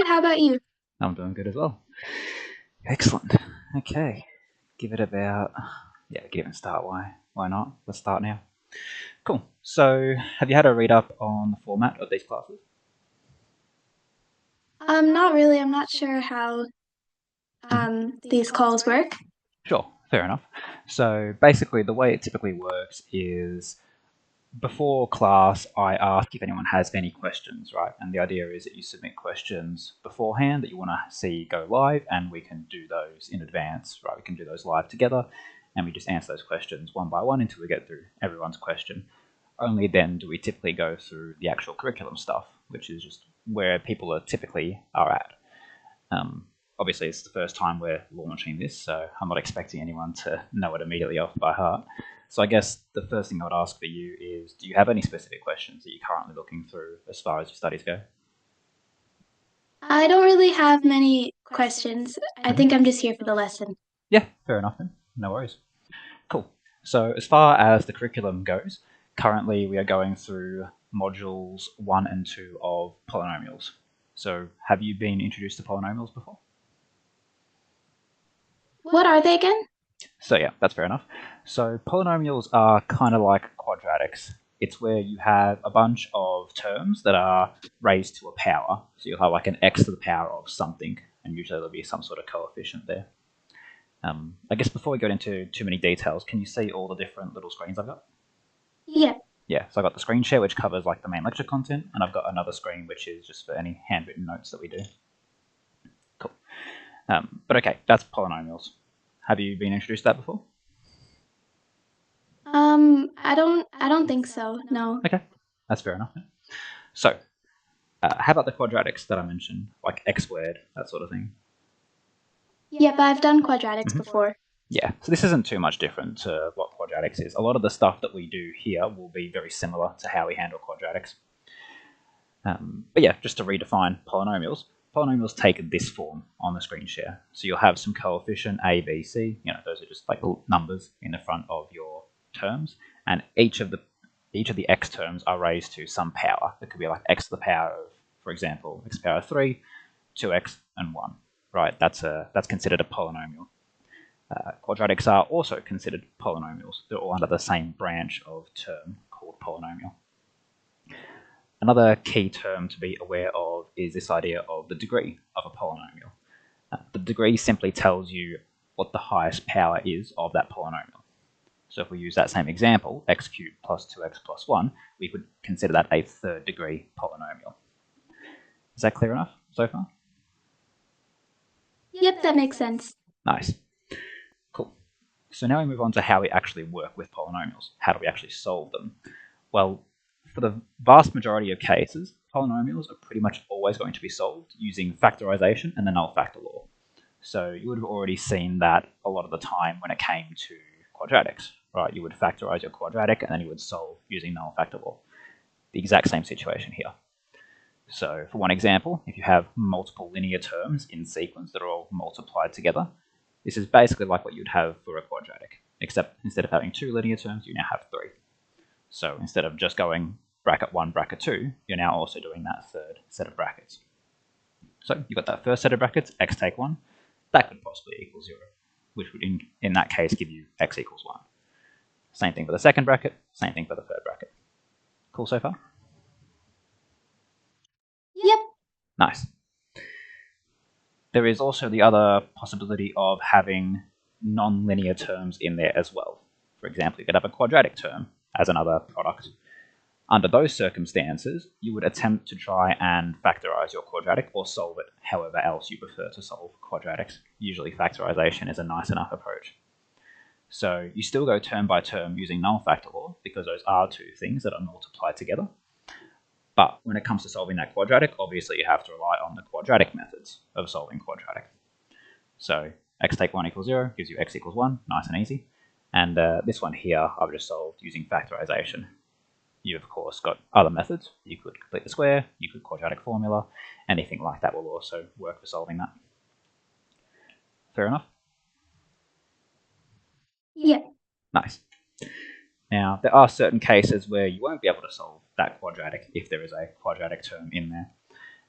How about you? I'm doing good as well. Excellent. Okay. Give it about, give it a start. Why not? Let's start now. Cool. So, have you had a read up on the format of these classes? Not really. I'm not sure how these calls work. Sure, fair enough. So, basically, the way it typically works is before class, I ask if anyone has any questions, right? And the idea is that you submit questions beforehand that you want to see go live, and we can do those in advance, right? We can do those live together, and we just answer those questions one by one until we get through everyone's question. Only then do we typically go through the actual curriculum stuff, which is just where people are typically are at. Obviously, it's the first time we're launching this, so I'm not expecting anyone to know it immediately off by heart. So I guess the first thing I would ask for you is, do you have any specific questions that you're currently looking through as far as your studies go? I don't really have many questions. I think I'm just here for the lesson. Yeah, fair enough then. No worries. Cool. So as far as the curriculum goes, currently we are going through modules 1 and 2 of polynomials. So have you been introduced to polynomials before? What are they again? So yeah, that's fair enough. So polynomials are kind of like quadratics. It's where you have a bunch of terms that are raised to a power. So you'll have like an x to the power of something, and usually there'll be some sort of coefficient there. I guess before we get into too many details, can you see all the different little screens I've got? Yeah. Yeah, so I've got the screen share, which covers like the main lecture content, and I've got another screen which is just for any handwritten notes that we do. Cool. But okay, that's polynomials. Have you been introduced to that before? I don't think so. No. Okay, that's fair enough. So, how about the quadratics that I mentioned, like x squared, that sort of thing? Yep, I've done quadratics before. Yeah, so this isn't too much different to what quadratics is. A lot of the stuff that we do here will be very similar to how we handle quadratics. But yeah, just to redefine polynomials, polynomials take this form on the screen share. So you'll have some coefficient a, b, c. Those are just like numbers in the front of your terms, and each of the x terms are raised to some power. It could be like x to the power of, for example, x to the power of 3, 2x, and 1. Right? That's considered a polynomial. Quadratics are also considered polynomials. They're all under the same branch of term called polynomial. Another key term to be aware of is this idea of the degree of a polynomial. The degree simply tells you what the highest power is of that polynomial. So if we use that same example, x cubed plus 2x plus 1, we could consider that a third degree polynomial. Is that clear enough so far? Yep, that makes sense. Nice. Cool. So now we move on to how we actually work with polynomials. How do we actually solve them? Well, for the vast majority of cases, polynomials are pretty much always going to be solved using factorization and the null factor law. So you would have already seen that a lot of the time when it came to quadratics, right? You would factorize your quadratic and then you would solve using null factor law. The exact same situation here. So for one example, if you have multiple linear terms in sequence that are all multiplied together, this is basically like what you'd have for a quadratic, except instead of having 2 linear terms, you now have 3. So instead of just going bracket 1, bracket 2, you're now also doing that third set of brackets. So you've got that first set of brackets, x take 1, that could possibly equal 0, which would in that case give you x equals 1. Same thing for the second bracket, same thing for the third bracket. Cool so far? Yep. Nice. There is also the other possibility of having non-linear terms in there as well. For example, you could have a quadratic term as another product. Under those circumstances, you would attempt to try and factorize your quadratic or solve it however else you prefer to solve quadratics. Usually factorization is a nice enough approach. So you still go term by term using null factor law because those are two things that are multiplied together. But when it comes to solving that quadratic, obviously you have to rely on the quadratic methods of solving quadratic. So x take 1 equals 0 gives you x equals 1, nice and easy. And this one here I've just solved using factorization. You've of course got other methods. You could complete the square, you could quadratic formula, anything like that will also work for solving that. Fair enough? Yeah. Nice. Now, there are certain cases where you won't be able to solve that quadratic if there is a quadratic term in there.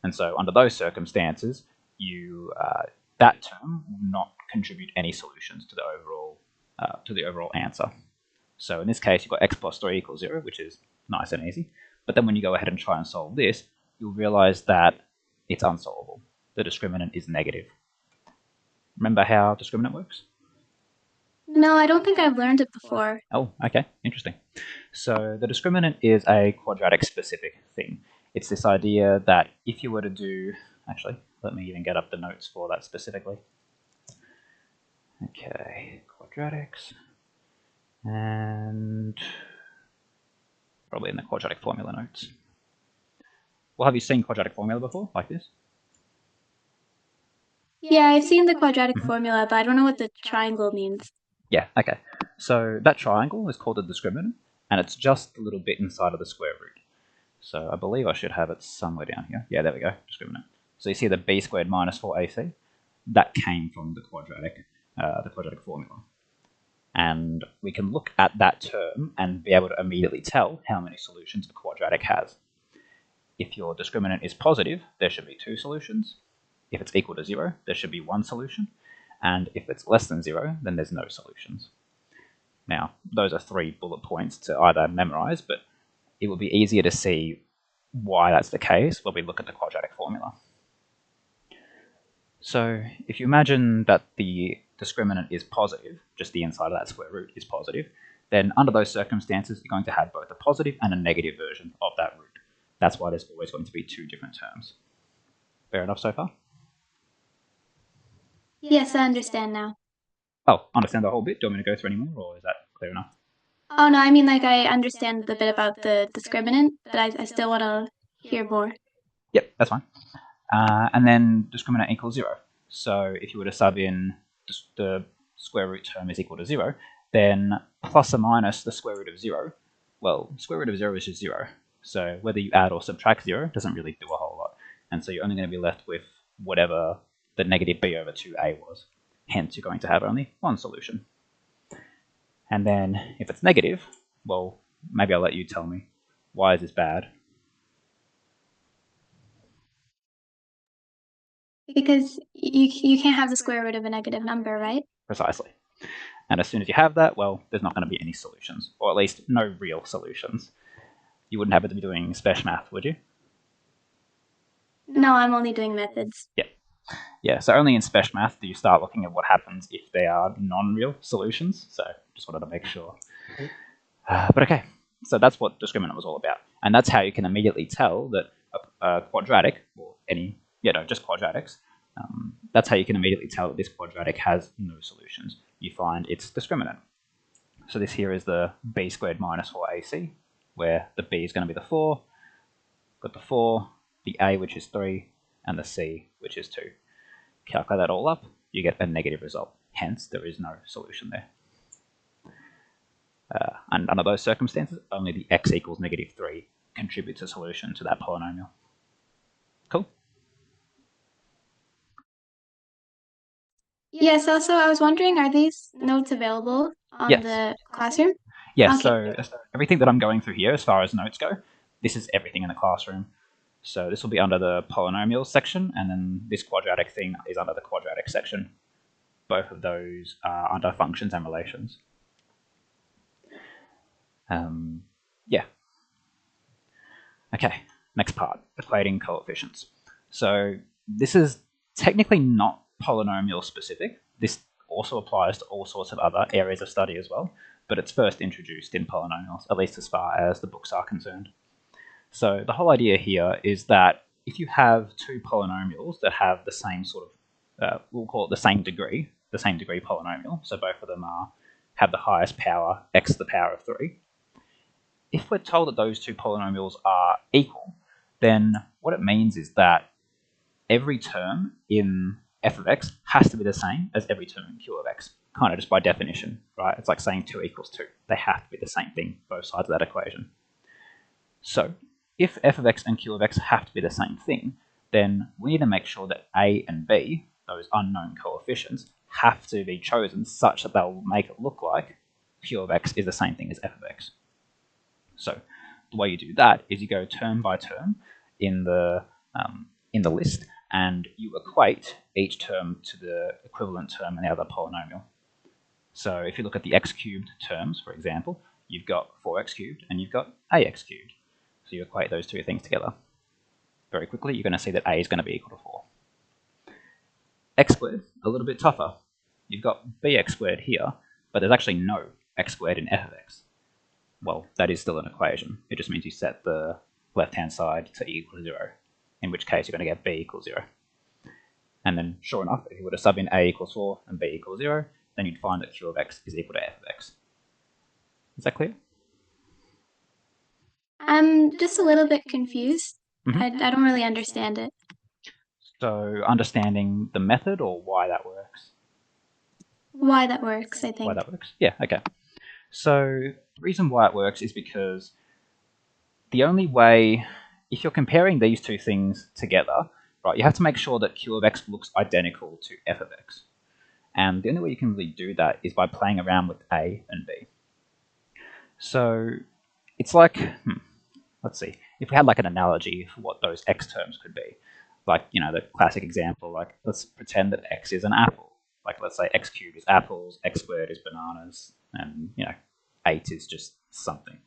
And so under those circumstances, that term will not contribute any solutions to the overall answer. So in this case, you've got x plus 3 equals 0, which is nice and easy. But then when you go ahead and try and solve this, you'll realize that it's unsolvable. The discriminant is negative. Remember how discriminant works? No, I don't think I've learned it before. Oh, okay, interesting. So the discriminant is a quadratic specific thing. It's this idea that if you were to do, actually, let me even get up the notes for that specifically. Okay, quadratics, and probably in the quadratic formula notes. Well, have you seen quadratic formula before, like this? Yeah, I've seen the quadratic formula, but I don't know what the triangle means. Yeah, okay. So that triangle is called a discriminant, and it's just a little bit inside of the square root. So I believe I should have it somewhere down here. Yeah, there we go, discriminant. So you see the b squared minus 4ac? That came from the quadratic formula. And we can look at that term and be able to immediately tell how many solutions the quadratic has. If your discriminant is positive, there should be 2 solutions. If it's equal to 0, there should be 1 solution. And if it's less than 0, then there's no solutions. Now, those are 3 bullet points to either memorize, but it will be easier to see why that's the case when we look at the quadratic formula. So if you imagine that the discriminant is positive, just the inside of that square root is positive, then under those circumstances, you're going to have both a positive and a negative version of that root. That's why there's always going to be 2 different terms. Fair enough so far? Yes, I understand now. Oh, understand the whole bit? Do you want me to go through any more, or is that clear enough? Oh, no, I mean, like, I understand the bit about the discriminant, but I still want to hear more. Yep, that's fine. And then discriminant equals 0. So if you were to sub in the square root term is equal to 0, then plus or minus the square root of 0, well, square root of 0 is just 0. So whether you add or subtract 0 doesn't really do a whole lot. And so you're only going to be left with whatever the negative b over 2a was. Hence, you're going to have only 1 solution. And then if it's negative, well, maybe I'll let you tell me, why is this bad? Because you can't have the square root of a negative number, right? Precisely. And as soon as you have that, well, there's not going to be any solutions, or at least no real solutions. You wouldn't happen to be doing special math, would you? No, I'm only doing methods. Yeah, so only in special math do you start looking at what happens if they are non-real solutions. So just wanted to make sure. But okay, so that's what discriminant was all about. And that's how you can immediately tell that a quadratic, or just quadratics, that's how you can immediately tell that this quadratic has no solutions. You find its discriminant. So this here is the b squared minus 4ac, where the b is going to be the 4, got the 4, the a, which is 3, and the c, which is 2. Calculate that all up, you get a negative result. Hence, there is no solution there. And under those circumstances, only the x equals negative 3 contributes a solution to that polynomial. Cool? Yes, also, I was wondering, are these notes available on the classroom? Yeah, Okay. so everything that I'm going through here as far as notes go, this is everything in the classroom. So this will be under the polynomials section, and then this quadratic thing is under the quadratic section. Both of those are under functions and relations. Yeah. Okay, next part, equating coefficients. So this is technically not polynomial specific. This also applies to all sorts of other areas of study as well, but it's first introduced in polynomials, at least as far as the books are concerned. So the whole idea here is that if you have 2 polynomials that have the same sort of, we'll call it the same degree polynomial, so both of them have the highest power, x to the power of 3. If we're told that those 2 polynomials are equal, then what it means is that every term in f of x has to be the same as every term in q of x, kind of just by definition, right? It's like saying 2 equals 2. They have to be the same thing, both sides of that equation. So if f of x and q of x have to be the same thing, then we need to make sure that a and b, those unknown coefficients, have to be chosen such that they'll make it look like q of x is the same thing as f of x. So the way you do that is you go term by term in the in the list, and you equate each term to the equivalent term in the other polynomial. So if you look at the x cubed terms, for example, you've got 4x cubed and you've got ax cubed. So you equate those two things together. Very quickly, you're going to see that a is going to be equal to 4. X squared, a little bit tougher. You've got bx squared here, but there's actually no x squared in f of x. Well, that is still an equation. It just means you set the left-hand side to e equal to 0, in which case you're going to get b equals 0. And then, sure enough, if you were to sub in a equals 4 and b equals 0, then you'd find that q of x is equal to f of x. Is that clear? I'm just a little bit confused. Mm-hmm. I don't really understand it. So understanding the method or why that works? Why that works, I think. Why that works? Yeah, okay. So the reason why it works is because the only way, if you're comparing these two things together, right, you have to make sure that q of x looks identical to f of x. And the only way you can really do that is by playing around with a and b. So it's like, let's see, if we had like an analogy for what those x terms could be, like, you know, the classic example, like let's pretend that x is an apple. Like let's say x cubed is apples, x squared is bananas, and, you know, 8 is just something.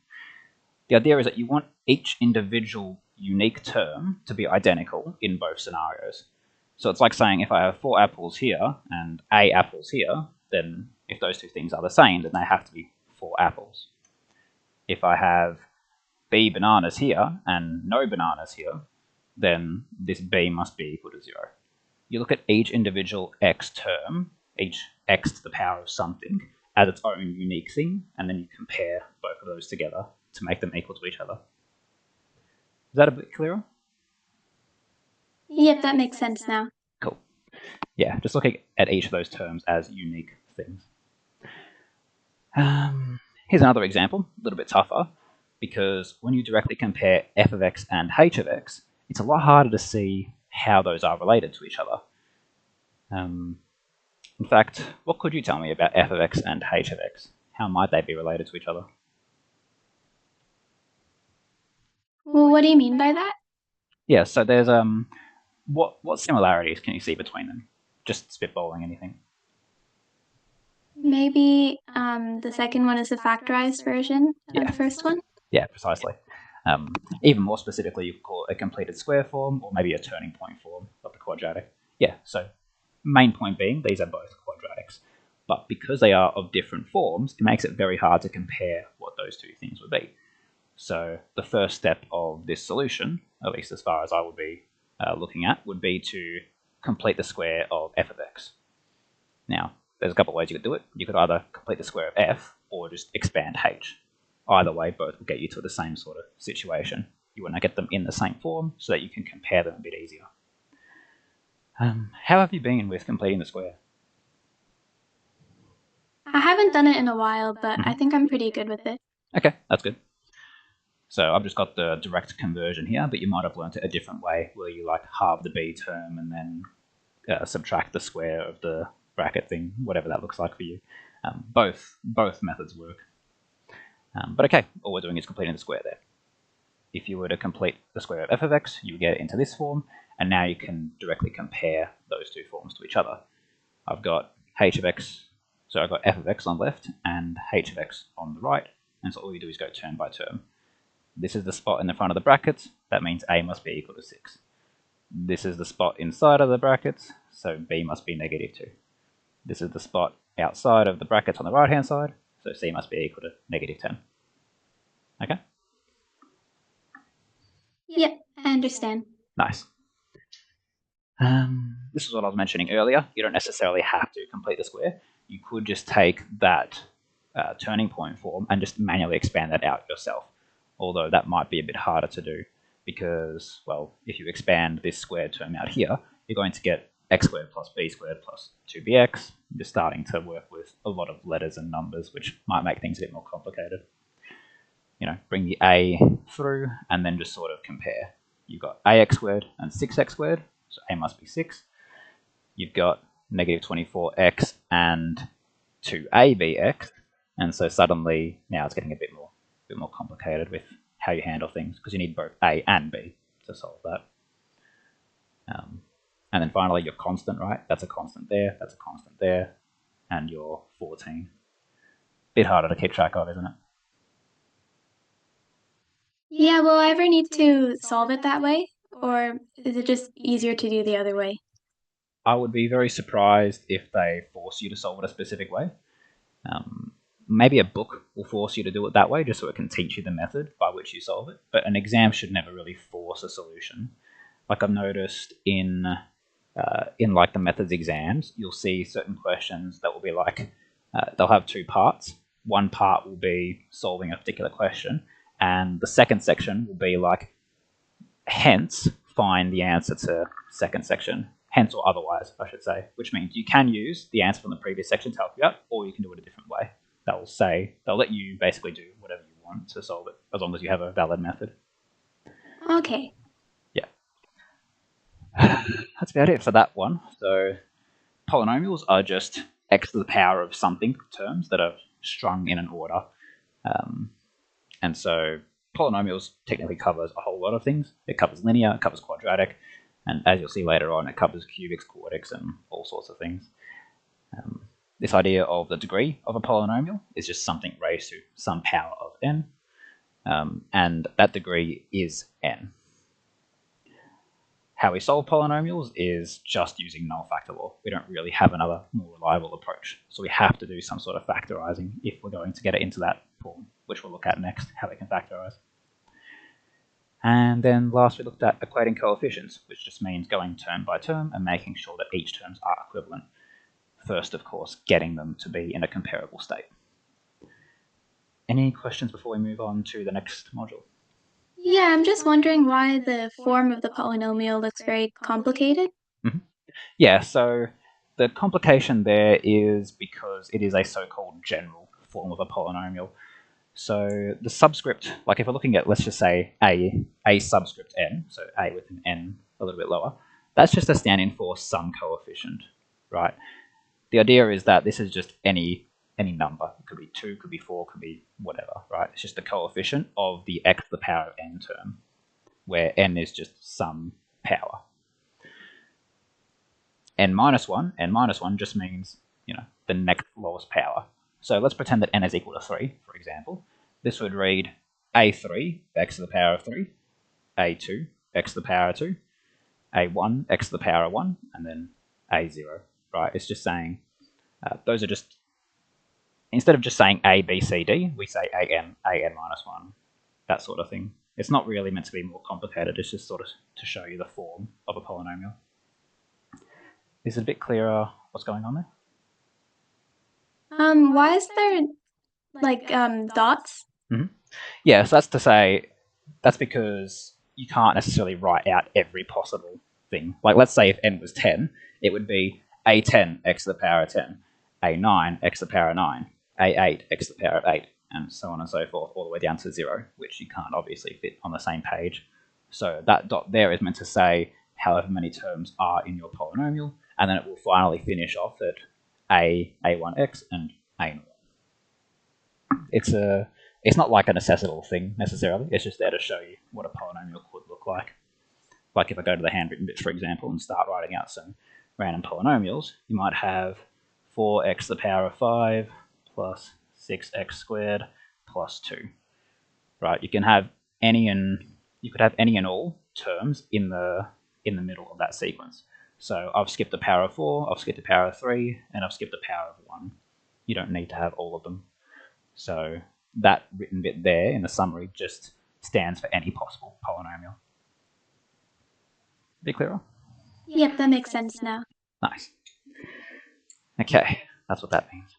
The idea is that you want each individual unique term to be identical in both scenarios. So it's like saying if I have 4 apples here and a apples here, then if those two things are the same, then they have to be 4 apples. If I have b bananas here and no bananas here, then this b must be equal to 0. You look at each individual x term, each x to the power of something, as its own unique thing, and then you compare both of those together to make them equal to each other. Is that a bit clearer? Yep, that makes sense now. Cool. Yeah, just looking at each of those terms as unique things. Here's another example, a little bit tougher, because when you directly compare f of x and h of x, it's a lot harder to see how those are related to each other. In fact, what could you tell me about f of x and h of x? How might they be related to each other? Well, what do you mean by that? Yeah, so there's what similarities can you see between them? Just spitballing anything. Maybe the second one is a factorized version of the first one? Yeah, precisely. Even more specifically, you could call it a completed square form or maybe a turning point form of the quadratic. Yeah, so main point being these are both quadratics. But because they are of different forms, it makes it very hard to compare what those two things would be. So the first step of this solution, at least as far as I would be looking at, would be to complete the square of f of x. Now, there's a couple of ways you could do it. You could either complete the square of f or just expand h. Either way, both will get you to the same sort of situation. You want to get them in the same form so that you can compare them a bit easier. How have you been with completing the square? I haven't done it in a while, but I think I'm pretty good with it. Okay, that's good. So I've just got the direct conversion here, but you might have learnt it a different way, where you like halve the b term and then subtract the square of the bracket thing, whatever that looks like for you. Both methods work. But okay, all we're doing is completing the square there. If you were to complete the square of f of x, you get it into this form, and now you can directly compare those two forms to each other. I've got h of x, so I've got f of x on the left and h of x on the right, and so all you do is go term by term. This is the spot in the front of the brackets, that means a must be equal to 6. This is the spot inside of the brackets, so b must be negative 2. This is the spot outside of the brackets on the right hand side, so c must be equal to negative 10. Okay? Yep, I understand. Nice. This is what I was mentioning earlier. You don't necessarily have to complete the square. You could just take that turning point form and just manually expand that out yourself. Although that might be a bit harder to do because, well, if you expand this squared term out here, you're going to get x squared plus b squared plus 2bx. You're starting to work with a lot of letters and numbers, which might make things a bit more complicated. You know, bring the a through and then just sort of compare. You've got ax squared and 6x squared, so a must be 6. You've got negative 24x and 2abx, and so suddenly now it's getting a bit more complicated with how you handle things because you need both a and b to solve that. And then finally your constant, right? That's a constant there, that's a constant there, and your 14. Bit harder to keep track of, isn't it? Yeah, will I ever need to solve it that way? Or is it just easier to do the other way? I would be very surprised if they force you to solve it a specific way. Maybe a book will force you to do it that way just so it can teach you the method by which you solve it, but an exam should never really force a solution. Like I've noticed in like the methods exams, you'll see certain questions that will be like they'll have two parts. One part will be solving a particular question, and the second section will be like hence find the answer to second section, hence or otherwise, I should say, which means you can use the answer from the previous section to help you out, or you can do it a different way. They'll let you basically do whatever you want to solve it, as long as you have a valid method. Okay. Yeah. That's about it for that one. So polynomials are just x to the power of something terms that are strung in an order. And so polynomials technically covers a whole lot of things. It covers linear, it covers quadratic, and as you'll see later on, it covers cubics, quartics, and all sorts of things. This idea of the degree of a polynomial is just something raised to some power of n, and that degree is n. How we solve polynomials is just using null factor law. We don't really have another more reliable approach. So we have to do some sort of factorizing if we're going to get it into that form, which we'll look at next, how we can factorize. And then last we looked at equating coefficients, which just means going term by term and making sure that each terms are equivalent. First, of course, getting them to be in a comparable state. Any questions before we move on to the next module? Yeah, I'm just wondering why the form of the polynomial looks very complicated. Yeah, so the complication there is because it is a so-called general form of a polynomial. So the subscript, like if we're looking at, let's just say a subscript n, so a with an n a little bit lower, that's just a stand-in for some coefficient, right? The idea is that this is just any number. It could be 2, could be 4, could be whatever, right? It's just the coefficient of the x to the power of n term, where n is just some power. N minus 1 just means, the next lowest power. So let's pretend that n is equal to 3, for example. This would read a3, x to the power of 3, a2, x to the power of 2, a1, x to the power of 1, and then a0, right? It's just saying, those are just, instead of just saying a, b, c, d, we say an minus 1, that sort of thing. It's not really meant to be more complicated, it's just sort of to show you the form of a polynomial. Is it a bit clearer what's going on there? Why is there like dots? Yeah, so that's to say, that's because you can't necessarily write out every possible thing. Like, let's say if n was 10, it would be a10 x to the power of 10, a9 x to the power of 9, a8 x to the power of 8, and so on and so forth, all the way down to 0, which you can't obviously fit on the same page. So that dot there is meant to say however many terms are in your polynomial, and then it will finally finish off at a1x and a0. It's not like a necessitable thing necessarily. It's just there to show you what a polynomial could look like. Like if I go to the handwritten bits, for example, and start writing out some random polynomials, you might have 4x to the power of 5 plus 6x squared plus 2. Right? You could have any and all terms in the middle of that sequence. So I've skipped the power of 4, I've skipped the power of 3, and I've skipped the power of 1. You don't need to have all of them. So that written bit there in the summary just stands for any possible polynomial. Bit clearer? Yep, that makes sense now. Nice. Okay, that's what that means.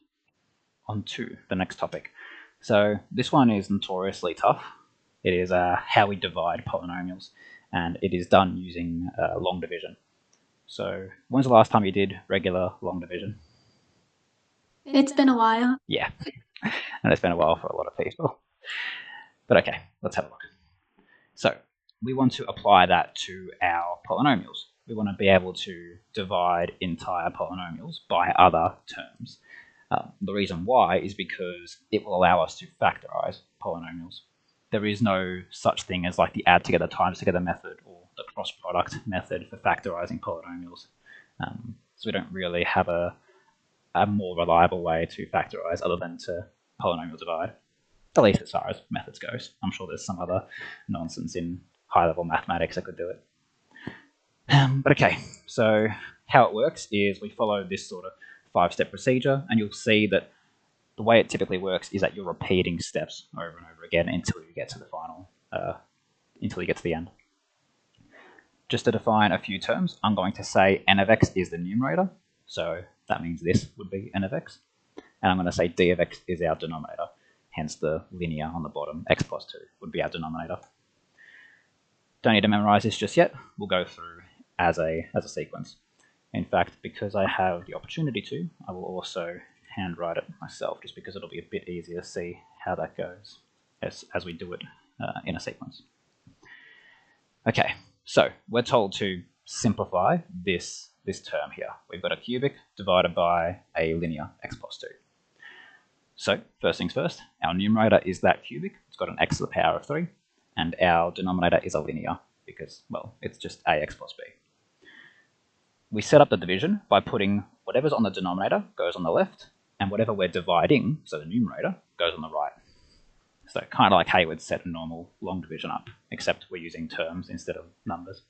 On to the next topic. So this one is notoriously tough. It is how we divide polynomials, and it is done using long division. So when's the last time you did regular long division? It's been a while. Yeah, and it's been a while for a lot of people. But okay, let's have a look. So we want to apply that to our polynomials. We want to be able to divide entire polynomials by other terms. The reason why is because it will allow us to factorize polynomials. There is no such thing as like the add together times together method or the cross product method for factorizing polynomials. So we don't really have a more reliable way to factorize other than to polynomial divide, at least as far as methods goes. I'm sure there's some other nonsense in high-level mathematics that could do it. But okay, so how it works is we follow this sort of 5-step procedure, and you'll see that the way it typically works is that you're repeating steps over and over again until you get to the final, until you get to the end. Just to define a few terms, I'm going to say n of x is the numerator, so that means this would be n of x, and I'm going to say d of x is our denominator, hence the linear on the bottom, x plus 2 would be our denominator. Don't need to memorize this just yet, we'll go through as a sequence. In fact, because I have the opportunity to, I will also handwrite it myself, just because it'll be a bit easier to see how that goes as we do it in a sequence. Okay, so we're told to simplify this term here. We've got a cubic divided by a linear x plus 2. So first things first, our numerator is that cubic. It's got an x to the power of 3, and our denominator is a linear because, well, it's just ax plus b. We set up the division by putting whatever's on the denominator goes on the left, and whatever we're dividing, so the numerator, goes on the right. So kind of like how you would set a normal long division up, except we're using terms instead of numbers.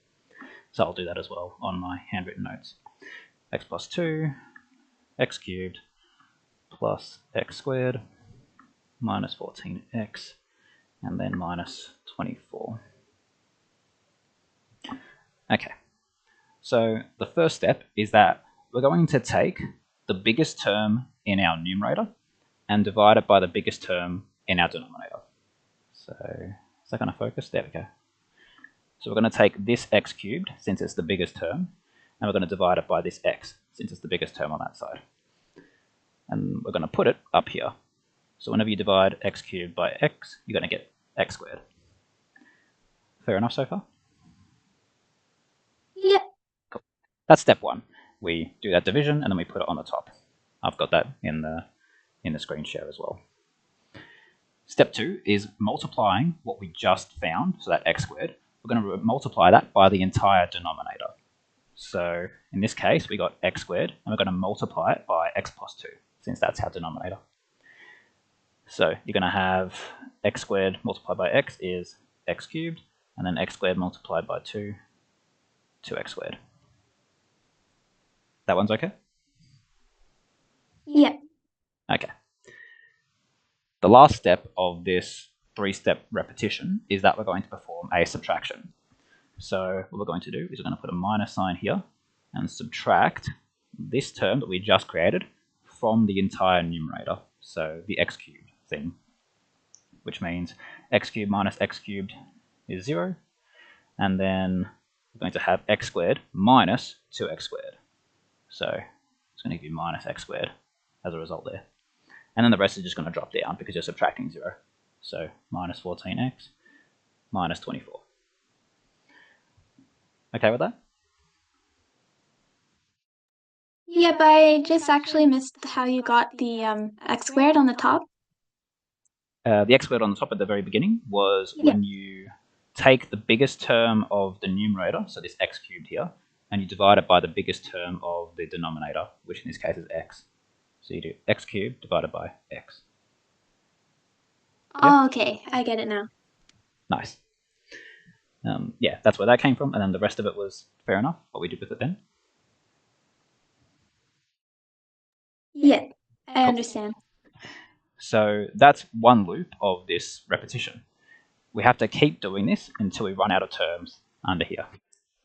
So I'll do that as well on my handwritten notes. X plus 2, x cubed, plus x squared, minus 14x, and then minus 24. Okay. So the first step is that we're going to take the biggest term in our numerator and divide it by the biggest term in our denominator. So is that going to focus? There we go. So we're going to take this x cubed, since it's the biggest term, and we're going to divide it by this x, since it's the biggest term on that side. And we're going to put it up here. So whenever you divide x cubed by x, you're going to get x squared. Fair enough so far? Yeah. Cool. That's step one. We do that division and then we put it on the top. I've got that in the screen share as well. Step 2 is multiplying what we just found, so that x squared. We're going to multiply that by the entire denominator. So in this case, we got x squared, and we're going to multiply it by x plus 2, since that's our denominator. So you're going to have x squared multiplied by x is x cubed, and then x squared multiplied by 2, 2x squared. That one's okay? Yeah. Okay. The last step of this 3-step repetition is that we're going to perform a subtraction. So what we're going to do is we're going to put a minus sign here and subtract this term that we just created from the entire numerator, so the x cubed thing, which means x cubed minus x cubed is 0, and then we're going to have x squared minus 2x squared. So it's going to give you minus x squared as a result there. And then the rest is just going to drop down because you're subtracting 0. So minus 14x minus 24. Okay with that? Yeah, but I just actually missed how you got the x squared on the top. The x squared on the top at the very beginning was when you take the biggest term of the numerator, so this x cubed here, and you divide it by the biggest term of the denominator, which in this case is x. So you do x cubed divided by x. Oh, okay. I get it now. Nice. Yeah, that's where that came from, and then the rest of it was fair enough, what we did with it then. Yeah, I Cool. understand. So that's one loop of this repetition. We have to keep doing this until we run out of terms under here,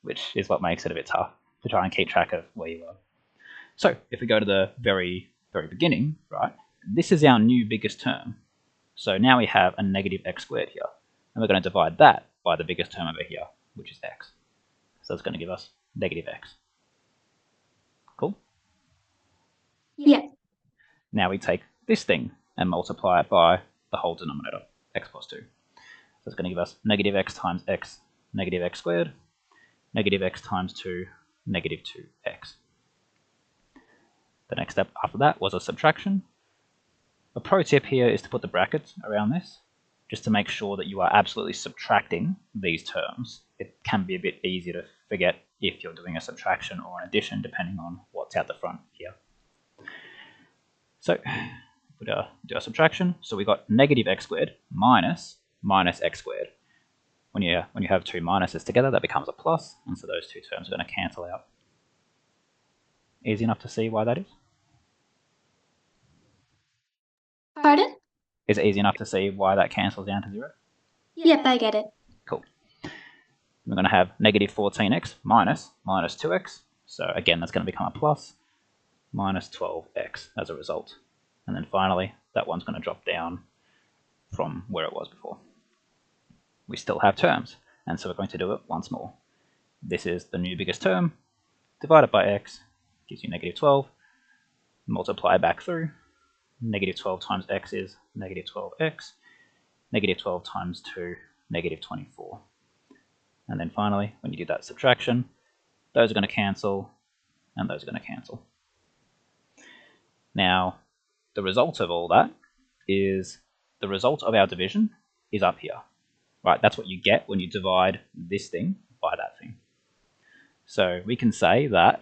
which is what makes it a bit tough to try and keep track of where you are. So if we go to the very, very beginning, right, this is our new biggest term. So now we have a negative x squared here, and we're going to divide that by the biggest term over here, which is x. So it's going to give us negative x. Cool? Yeah. Now we take this thing and multiply it by the whole denominator, x plus 2. So it's going to give us negative x times x, negative x squared, negative x times 2, negative 2x. The next step after that was a subtraction. A pro tip here is to put the brackets around this. just to make sure that you are absolutely subtracting these terms. It can be a bit easier to forget if you're doing a subtraction or an addition, depending on what's out the front here. So we do our subtraction. So we got negative x squared minus x squared. When you have two minuses together, that becomes a plus, and so those two terms are going to cancel out. Easy enough to see why that is? Pardon? Is it easy enough to see why that cancels down to 0? Yep, I get it. Cool. We're going to have negative 14x minus 2x. So again, that's going to become a plus, minus 12x as a result. And then finally, that one's going to drop down from where it was before. We still have terms, and so we're going to do it once more. This is the new biggest term, divided by x, gives you negative 12, multiply back through, negative 12 times x is negative 12x, negative 12 times 2, negative 24. And then finally, when you do that subtraction, those are going to cancel, and those are going to cancel. Now, the result of all that is the result of our division is up here. Right, that's what you get when you divide this thing by that thing. So we can say that,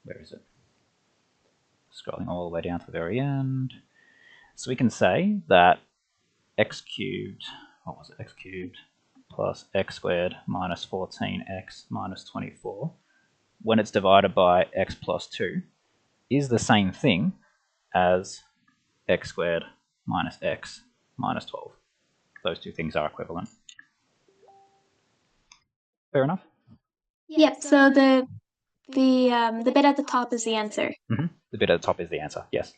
where is it? Scrolling all the way down to the very end. So we can say that x cubed, what was it, x cubed plus x squared minus 14x minus 24, when it's divided by x plus 2, is the same thing as x squared minus x minus 12. Those two things are equivalent. Fair enough? Yep, so the bit at the top is the answer. The bit at the top is the answer, yes.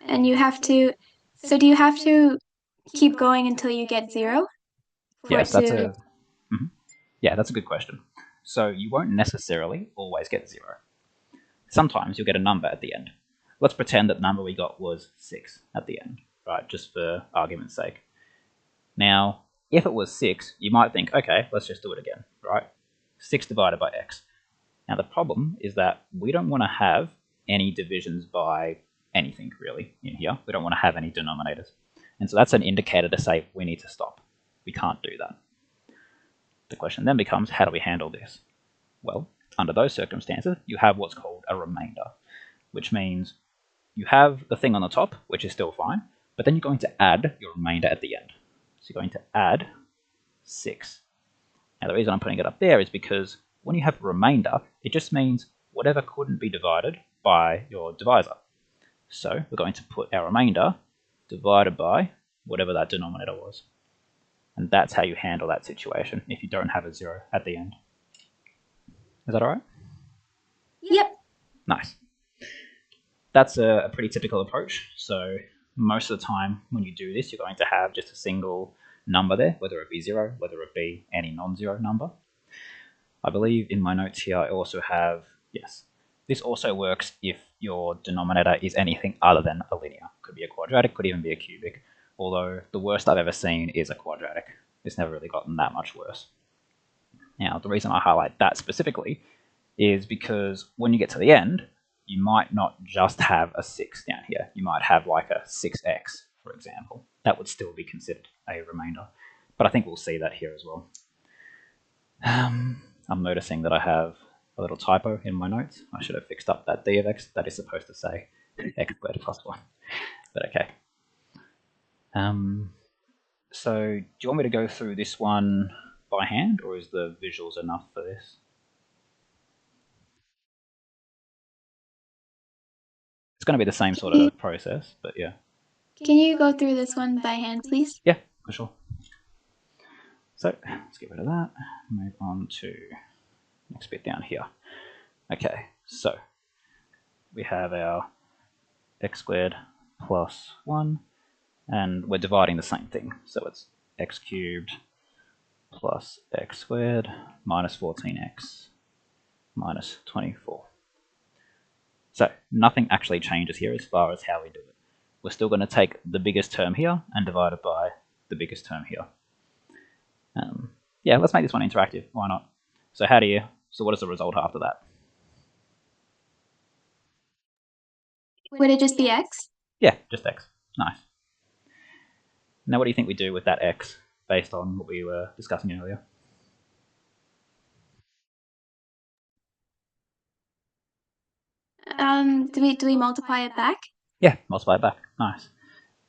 And you have to, so do you have to keep going until you get 0? Yes, that's a good question. So you won't necessarily always get 0. Sometimes you'll get a number at the end. Let's pretend that the number we got was 6 at the end, right, just for argument's sake. Now, if it was 6, you might think, okay, let's just do it again, right? 6 divided by x. Now, the problem is that we don't want to have any divisions by anything, really, in here. We don't want to have any denominators. And so that's an indicator to say we need to stop. We can't do that. The question then becomes, how do we handle this? Well, under those circumstances, you have what's called a remainder, which means you have the thing on the top, which is still fine, but then you're going to add your remainder at the end. So you're going to add 6. Now, the reason I'm putting it up there is because when you have a remainder, it just means whatever couldn't be divided by your divisor. So we're going to put our remainder divided by whatever that denominator was. And that's how you handle that situation if you don't have a 0 at the end. Is that all right? Yep. Nice. That's a pretty typical approach. So most of the time when you do this, you're going to have just a single number there, whether it be 0, whether it be any non-zero number. I believe in my notes here I also have, yes, this also works if your denominator is anything other than a linear. Could be a quadratic, could even be a cubic, although the worst I've ever seen is a quadratic. It's never really gotten that much worse. Now, the reason I highlight that specifically is because when you get to the end, you might not just have a 6 down here. You might have like a 6x, for example. That would still be considered a remainder. But I think we'll see that here as well. I'm noticing that I have a little typo in my notes. I should have fixed up that d of x. That is supposed to say x squared plus 1. But okay. So do you want me to go through this one by hand, or is the visuals enough for this? It's going to be the same sort of process, but yeah. Can you go through this one by hand, please? Yeah, for sure. So let's get rid of that. Move on to next bit down here. Okay, so we have our x squared plus 1, and we're dividing the same thing. So it's x cubed plus x squared minus 14x minus 24. So nothing actually changes here as far as how we do it. We're still going to take the biggest term here and divide it by the biggest term here. Yeah, let's make this one interactive. Why not? So what is the result after that? Would it just be x? Yeah, just x. Nice. Now, what do you think we do with that x based on what we were discussing earlier? Do we multiply it back? Yeah, multiply it back. Nice.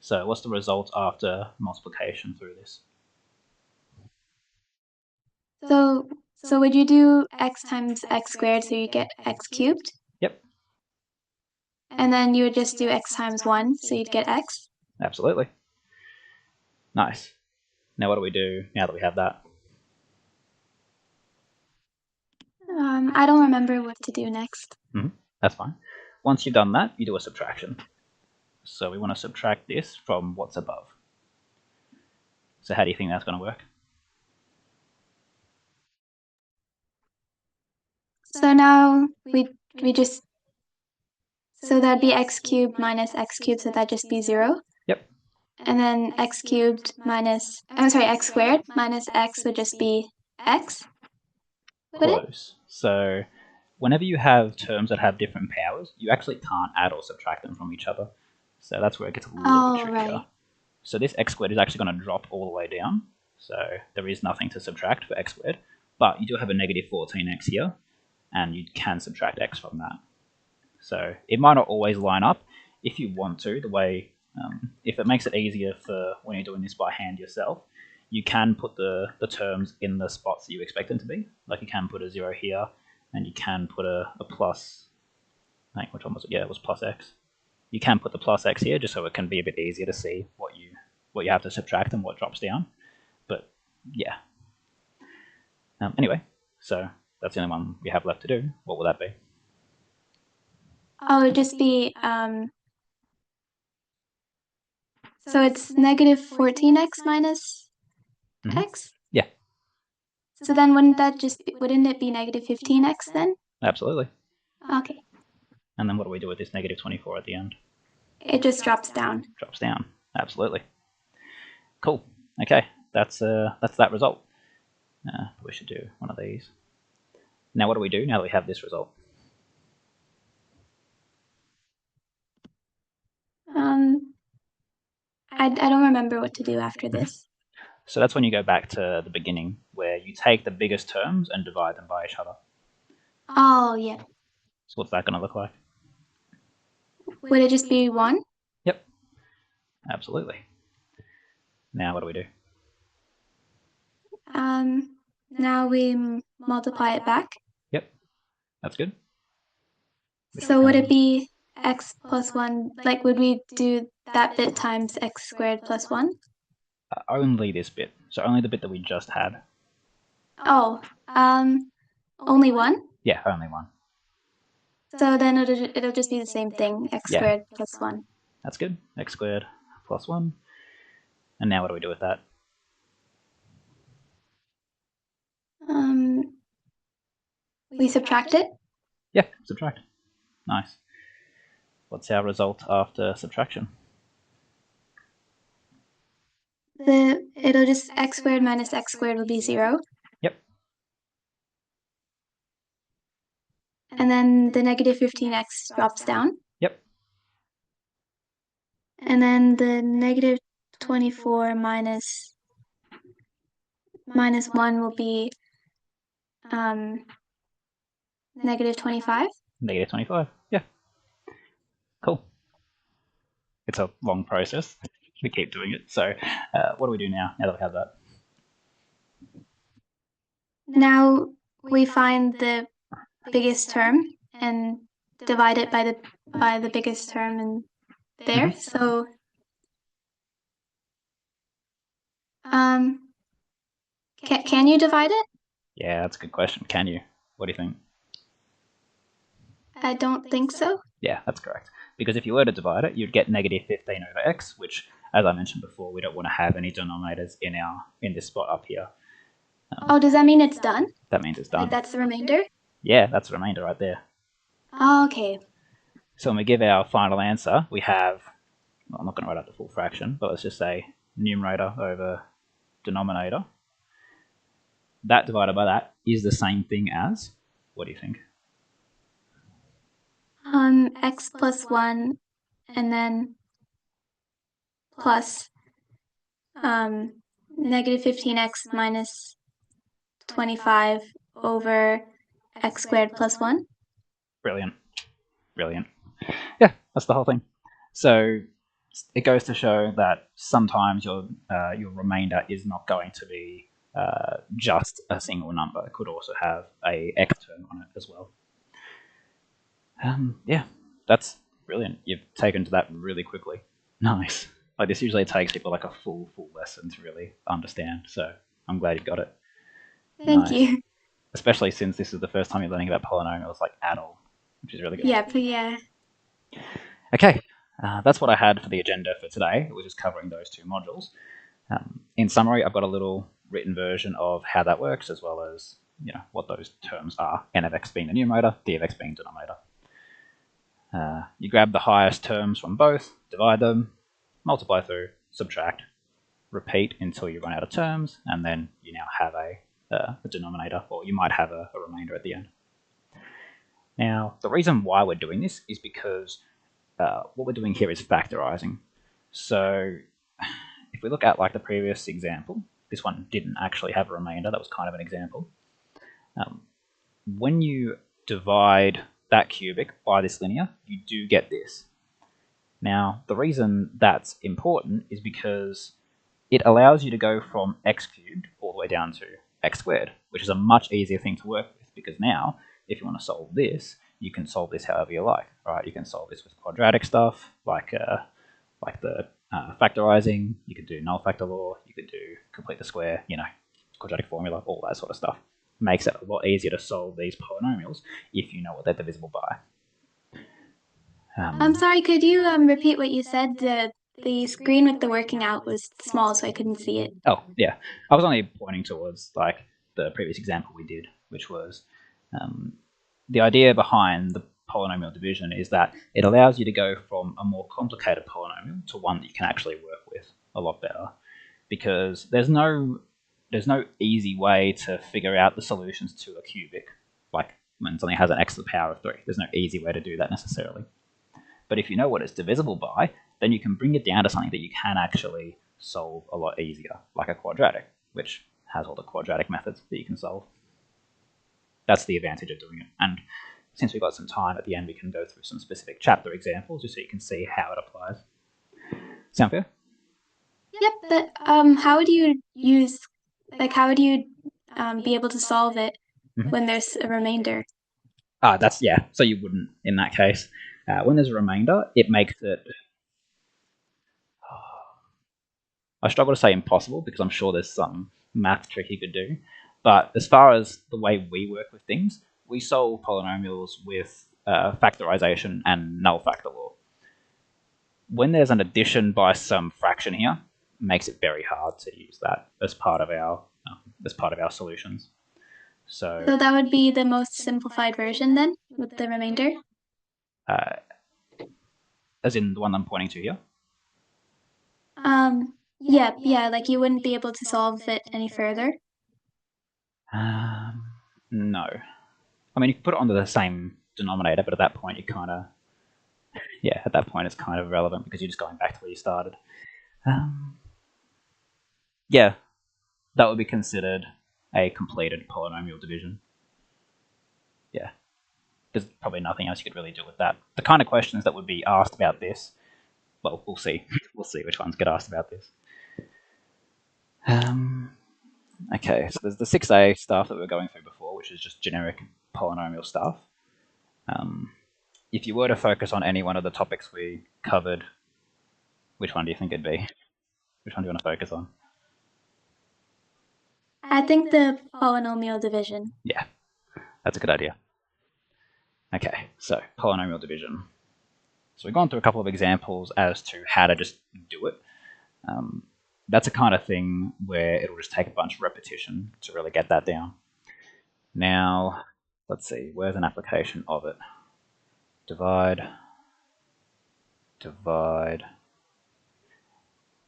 So what's the result after multiplication through this? So would you do x times x squared so you get x cubed? Yep. And then you would just do x times 1 so you'd get x? Absolutely. Nice. Now what do we do now that we have that? I don't remember what to do next. That's fine. Once you've done that, you do a subtraction. So we want to subtract this from what's above. So how do you think that's going to work? So now we just, so that'd be x cubed minus x cubed, so that'd just be 0. Yep. And then x cubed minus, I'm sorry, x squared minus x would just be x. Close. So whenever you have terms that have different powers, you actually can't add or subtract them from each other. So that's where it gets a little bit trickier. Right. So this x squared is actually going to drop all the way down. So there is nothing to subtract for x squared. But you do have a negative 14x here, and you can subtract x from that. So it might not always line up. If you want to, the way, if it makes it easier for when you're doing this by hand yourself, you can put the terms in the spots that you expect them to be. Like you can put a 0 here, and you can put a plus, I think which one was it? Yeah, it was plus x. You can put the plus x here just so it can be a bit easier to see what you have to subtract and what drops down. But yeah. Anyway, so that's the only one we have left to do. What will that be? Oh, it'd just be, so it's negative 14x minus x? Yeah. So then wouldn't it be negative 15x then? Absolutely. Okay. And then what do we do with this negative 24 at the end? It just drops down. Drops down. Absolutely. Cool. Okay, that's that result. We should do one of these. Now what do we do now that we have this result? I don't remember what to do after this. So that's when you go back to the beginning, where you take the biggest terms and divide them by each other. Oh, yeah. So what's that going to look like? Would it just be 1? Yep. Absolutely. Now what do we do? Now we multiply it back. Yep. That's good. So would it be x plus 1? Like, would we do that bit times x squared plus 1? Only this bit. So only the bit that we just had. Oh, only 1? Yeah, only 1. So then it'll just be the same thing, x squared plus 1. That's good. X squared plus 1. And now what do we do with that? We subtract it. Yeah, subtract. Nice. What's our result after subtraction? It'll just x squared minus x squared will be 0. Yep. And then the negative 15x drops down. Yep. And then the negative 24 minus 1 will be negative 25. Negative 25. Yeah. Cool. It's a long process. We keep doing it. So what do we do now that we have that? Now we find the biggest term and divide it by the biggest term in there. So can you divide it? Yeah, that's a good question. Can you? What do you think? I don't think so. Yeah, that's correct. Because if you were to divide it, you'd get negative 15 over x, which, as I mentioned before, we don't want to have any denominators in this spot up here. Oh, does that mean it's done? That means it's done. Like that's the remainder? Yeah, that's the remainder right there. Oh, okay. So when we give our final answer, we have, well, I'm not going to write out the full fraction, but let's just say numerator over denominator. That divided by that is the same thing as, what do you think? X plus 1 and then plus negative 15x minus 25 over x squared plus 1. Brilliant. Brilliant. Yeah, that's the whole thing. So it goes to show that sometimes your remainder is not going to be just a single number. It could also have a x term on it as well. Yeah, that's brilliant. You've taken to that really quickly. Nice. Like this usually takes people like a full lesson to really understand. So I'm glad you got it. Thank you. Especially since this is the first time you're learning about polynomials like at all, which is really good. Yeah. Okay, that's what I had for the agenda for today. It was just covering those two modules. In summary, I've got a little written version of how that works, as well as what those terms are: n of x being the numerator, d of x being the denominator. You grab the highest terms from both, divide them, multiply through, subtract, repeat until you run out of terms, and then you now have a denominator, or you might have a remainder at the end. Now, the reason why we're doing this is because what we're doing here is factorizing. So if we look at like the previous example, this one didn't actually have a remainder. That was kind of an example. When you divide that cubic by this linear, you do get this. Now, the reason that's important is because it allows you to go from x cubed all the way down to x squared, which is a much easier thing to work with, because now, if you want to solve this, you can solve this however you like, right? You can solve this with quadratic stuff, like the factorizing. You could do null factor law. You could do complete the square, quadratic formula, all that sort of stuff. Makes it a lot easier to solve these polynomials if you know what they're divisible by. I'm sorry, could you repeat what you said? The screen with the working out was small, so I couldn't see it. Oh, yeah. I was only pointing towards like the previous example we did, which was the idea behind the polynomial division is that it allows you to go from a more complicated polynomial to one that you can actually work with a lot better, because there's no easy way to figure out the solutions to a cubic, like when something has an x to the power of 3. There's no easy way to do that necessarily. But if you know what it's divisible by, then you can bring it down to something that you can actually solve a lot easier, like a quadratic, which has all the quadratic methods that you can solve. That's the advantage of doing it. And since we've got some time at the end, we can go through some specific chapter examples just so you can see how it applies. Sound fair? Yep, but how would you use, like, how would you be able to solve it when there's a remainder? That's, yeah, so you wouldn't in that case. When there's a remainder, it makes it... I struggle to say impossible because I'm sure there's some math trick you could do. But as far as the way we work with things, we solve polynomials with factorization and null factor law. When there's an addition by some fraction here, it makes it very hard to use that as part of our solutions. So that would be the most simplified version then, with the remainder? As in the one I'm pointing to here? Yeah, like you wouldn't be able to solve it any further? No. I mean, you can put it onto the same denominator, but at that point, at that point, it's kind of irrelevant because you're just going back to where you started. Yeah, that would be considered a completed polynomial division. Yeah, there's probably nothing else you could really do with that. The kind of questions that would be asked about this, well, we'll see. We'll see which ones get asked about this. Okay, so there's the 6a stuff that we were going through before, which is just generic polynomial stuff. If you were to focus on any one of the topics we covered, which one do you think it'd be? Which one do you want to focus on? I think the polynomial division. Yeah, that's a good idea. Okay, so polynomial division. So we've gone through a couple of examples as to how to just do it. That's a kind of thing where it'll just take a bunch of repetition to really get that down. Now, let's see, where's an application of it? Divide.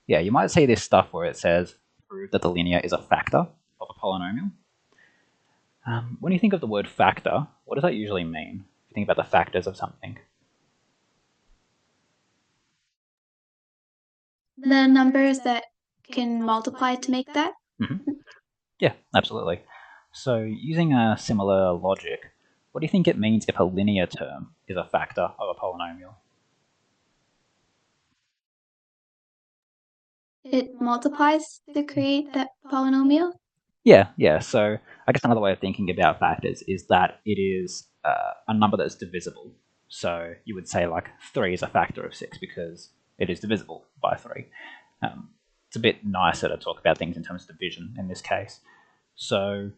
Yeah, you might see this stuff where it says, prove that the linear is a factor of a polynomial. When you think of the word factor, what does that usually mean? If you think about the factors of something. The numbers that can multiply to make that? Yeah, absolutely. So using a similar logic, what do you think it means if a linear term is a factor of a polynomial? It multiplies to create that polynomial? Yeah. So I guess another way of thinking about factors is that it is a number that's divisible. So you would say like 3 is a factor of 6 because it is divisible by 3. It's a bit nicer to talk about things in terms of division in this case. So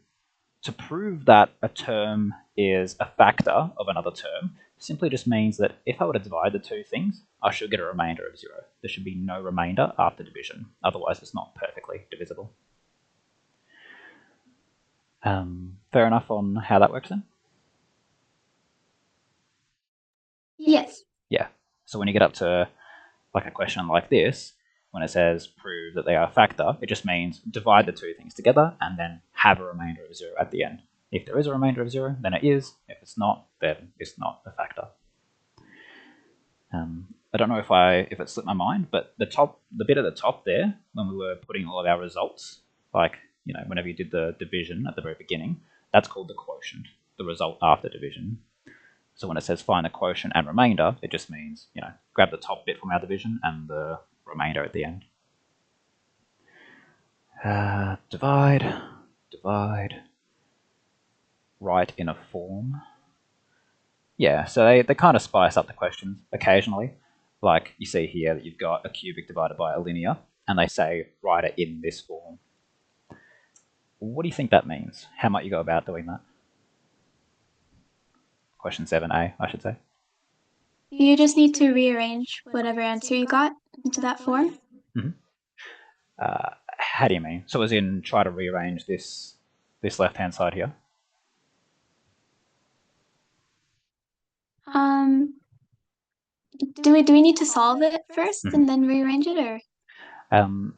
to prove that a term is a factor of another term simply just means that if I were to divide the two things, I should get a remainder of 0. There should be no remainder after division. Otherwise, it's not perfectly divisible. Fair enough on how that works then? Yes. Yeah. So when you get up to like a question like this, when it says prove that they are a factor, it just means divide the two things together and then have a remainder of 0 at the end. If there is a remainder of 0, then it is. If it's not, then it's not a factor. I don't know if it slipped my mind, but the bit at the top there, when we were putting all of our results, like whenever you did the division at the very beginning, that's called the quotient, the result after division. So when it says find the quotient and remainder, it just means grab the top bit from our division and the remainder at the end. Divide, write in a form. Yeah, so they kind of spice up the questions occasionally. Like you see here that you've got a cubic divided by a linear, and they say write it in this form. What do you think that means? How might you go about doing that? Question 7a, I should say. You just need to rearrange whatever answer you got into that form. How do you mean? So as in try to rearrange this left-hand side here? Do we need to solve it first and then rearrange it, or?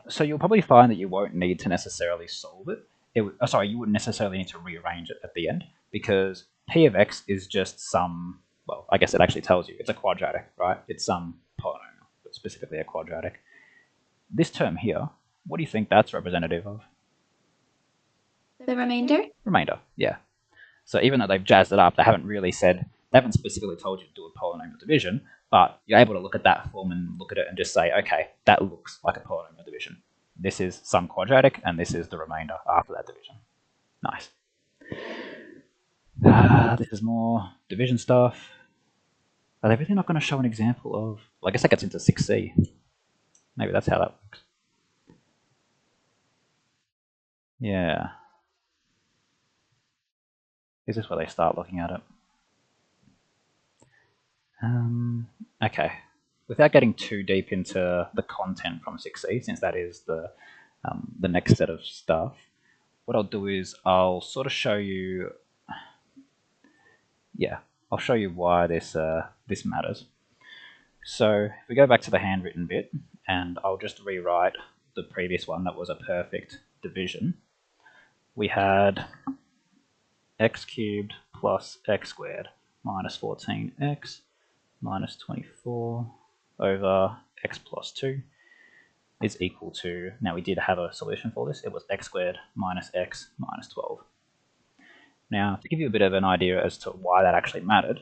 So you'll probably find that you won't need to necessarily solve it. You wouldn't necessarily need to rearrange it at the end because p of x is just some, well, I guess it actually tells you it's a quadratic, right? It's some polynomial, but specifically a quadratic. This term here, what do you think that's representative of? The remainder? Remainder, yeah. So even though they've jazzed it up, they haven't specifically told you to do a polynomial division, but you're able to look at that form and look at it and just say, okay, that looks like a polynomial division. This is some quadratic, and this is the remainder after that division. Nice. This is more division stuff. Are they really not going to show an example of... Well, I guess that gets into 6c. Maybe that's how that works. Yeah. Is this where they start looking at it? Okay. Without getting too deep into the content from 6c, since that is the next set of stuff, what I'll do is I'll sort of show you... Yeah, I'll show you why this matters. So if we go back to the handwritten bit, and I'll just rewrite the previous one that was a perfect division. We had x cubed plus x squared minus 14x minus 24 over x plus 2 is equal to, now we did have a solution for this, it was x squared minus x minus 12. Now, to give you a bit of an idea as to why that actually mattered,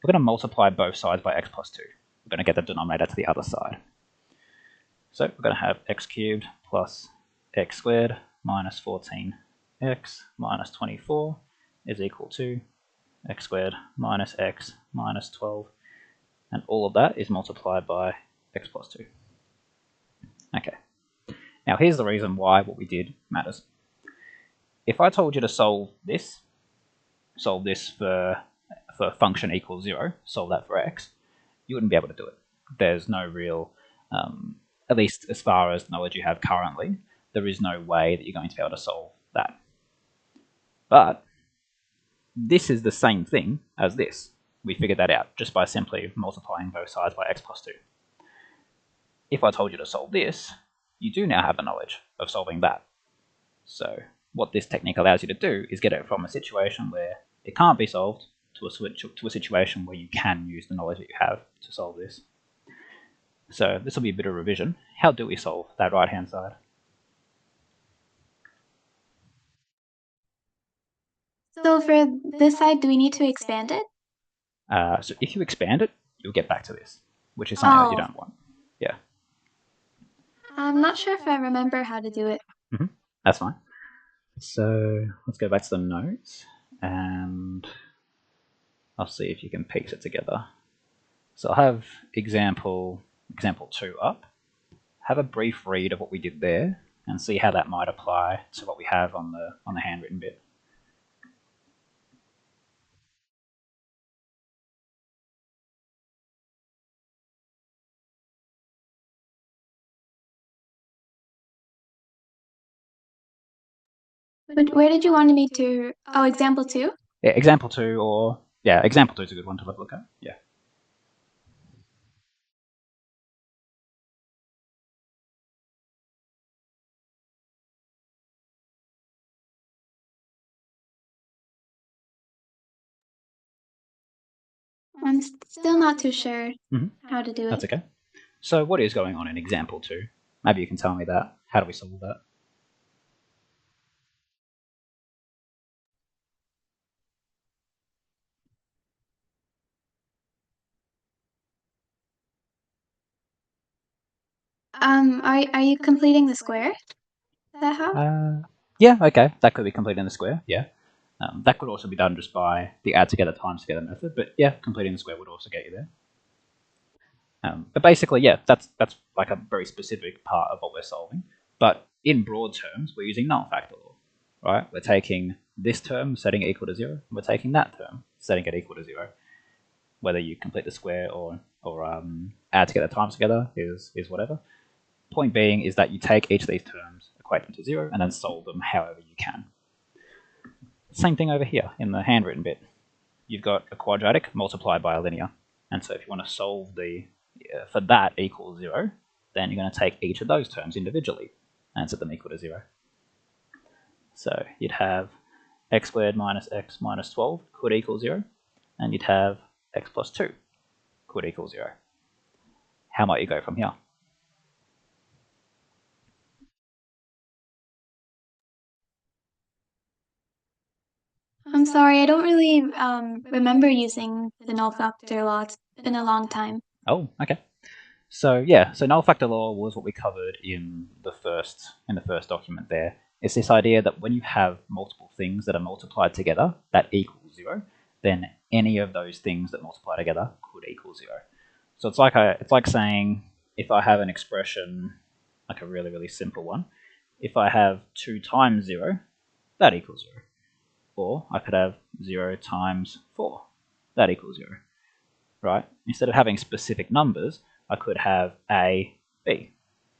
we're going to multiply both sides by x plus 2. We're going to get the denominator to the other side. So we're going to have x cubed plus x squared minus 14x minus 24 is equal to x squared minus x minus 12. And all of that is multiplied by x plus 2. Okay. Now here's the reason why what we did matters. If I told you to solve this for function equals 0, solve that for x, you wouldn't be able to do it. There's no real, at least as far as knowledge you have currently, there is no way that you're going to be able to solve that. But this is the same thing as this. We figured that out just by simply multiplying both sides by x plus 2. If I told you to solve this, you do now have the knowledge of solving that. So what this technique allows you to do is get it from a situation where it can't be solved to a situation where you can use the knowledge that you have to solve this. So this will be a bit of revision. How do we solve that right-hand side? So for this side, do we need to expand it? So if you expand it, you'll get back to this, which is something that you don't want. Yeah. I'm not sure if I remember how to do it. That's fine. So let's go back to the notes, and I'll see if you can piece it together. So I'll have example 2 up. Have a brief read of what we did there, and see how that might apply to what we have on the handwritten bit. But where did you want me to? Oh, example 2? Yeah, example 2, or yeah, example 2 is a good one to have a look at. Yeah. I'm still not too sure how to do it. That's okay. So what is going on in example 2? Maybe you can tell me that. How do we solve that? Are you completing the square? Is that how? Yeah, okay. That could be completing the square, yeah. That could also be done just by the add together times together method, but yeah, completing the square would also get you there. But basically, yeah, that's like a very specific part of what we're solving. But in broad terms, we're using null factor law, right? We're taking this term, setting it equal to 0, and we're taking that term, setting it equal to 0. Whether you complete the square or add together times together is whatever. Point being is that you take each of these terms, equate them to 0, and then solve them however you can. Same thing over here in the handwritten bit. You've got a quadratic multiplied by a linear. And so if you want to solve for that equals 0, then you're going to take each of those terms individually and set them equal to 0. So you'd have x squared minus x minus 12 could equal 0, and you'd have x plus 2 could equal 0. How might you go from here? I'm sorry, I don't really remember using the null factor law. It's been a long time. Oh, okay. So yeah, so null factor law was what we covered in the first document there. It's this idea that when you have multiple things that are multiplied together that equals 0, then any of those things that multiply together could equal 0. So it's like saying if I have an expression, like a really, really simple one, if I have 2 times 0, that equals 0. Or I could have 0 times 4, that equals 0. Right? Instead of having specific numbers, I could have A, B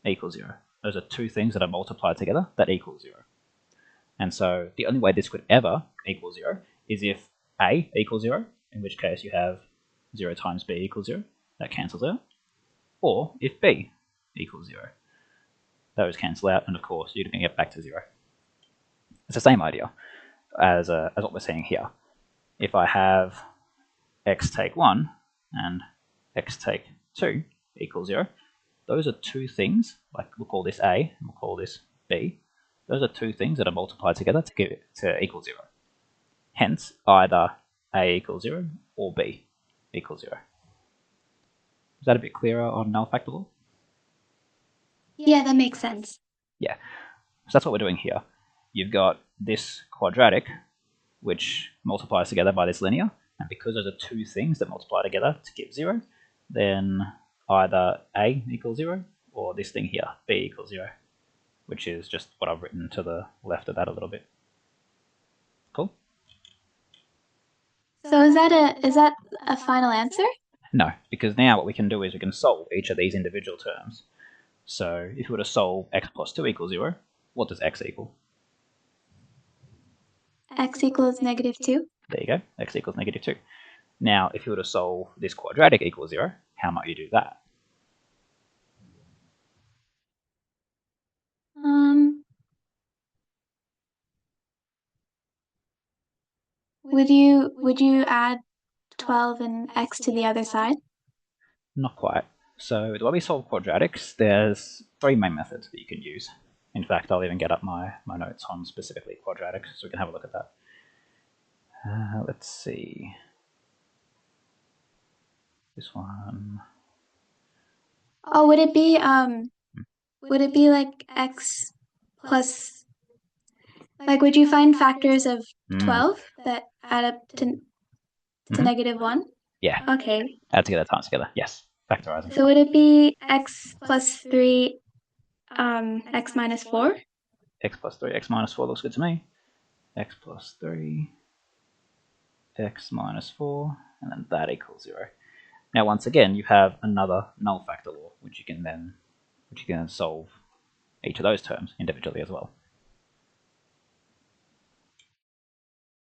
equals 0. Those are two things that are multiplied together that equal 0. And so the only way this could ever equal 0 is if A equals 0, in which case you have 0 times B equals 0. That cancels out. Or if B equals 0. Those cancel out, and of course you're going to get back to 0. It's the same idea as what we're seeing here. If I have x take 1 and x take 2 equals 0, those are two things, like we'll call this A and we'll call this B. Those are two things that are multiplied together to equal 0. Hence, either A equals 0 or B equals 0. Is that a bit clearer on null factor law? Yeah, that makes sense. Yeah. So that's what we're doing here. You've got this quadratic, which multiplies together by this linear, and because those are two things that multiply together to give 0, then either A equals 0 or this thing here, B equals 0, which is just what I've written to the left of that a little bit. Cool? So is that a final answer? No, because now what we can do is we can solve each of these individual terms. So if we were to solve x plus 2 equals 0, what does x equal? X equals -2. There you go, x equals -2. Now, if you were to solve this quadratic equals 0, how might you do that? Would you add 12 and x to the other side? Not quite. So the way we solve quadratics, there's three main methods that you can use. In fact, I'll even get up my notes on specifically quadratics so we can have a look at that. Let's see. This one. Oh, would it be like x plus, like, would you find factors of 12 that add up to -1? Yeah. Okay. Add together, times together. Yes. Factorizing. So would it be x plus 3, x minus 4? X plus 3, x minus 4 looks good to me. X plus 3, x minus 4, and then that equals 0. Now, once again, you have another null factor law, which you can then solve each of those terms individually as well.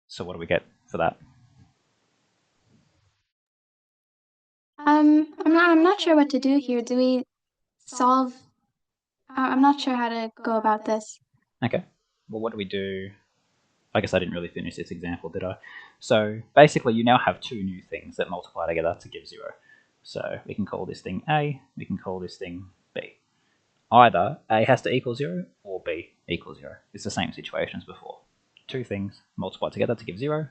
So what do we get for that? I'm not sure what to do here. Do we solve? I'm not sure how to go about this. Okay. Well, what do we do? I guess I didn't really finish this example, did I? So basically, you now have two new things that multiply together to give 0. So we can call this thing A, we can call this thing B. Either A has to equal 0 or B equals 0. It's the same situation as before. Two things multiply together to give 0.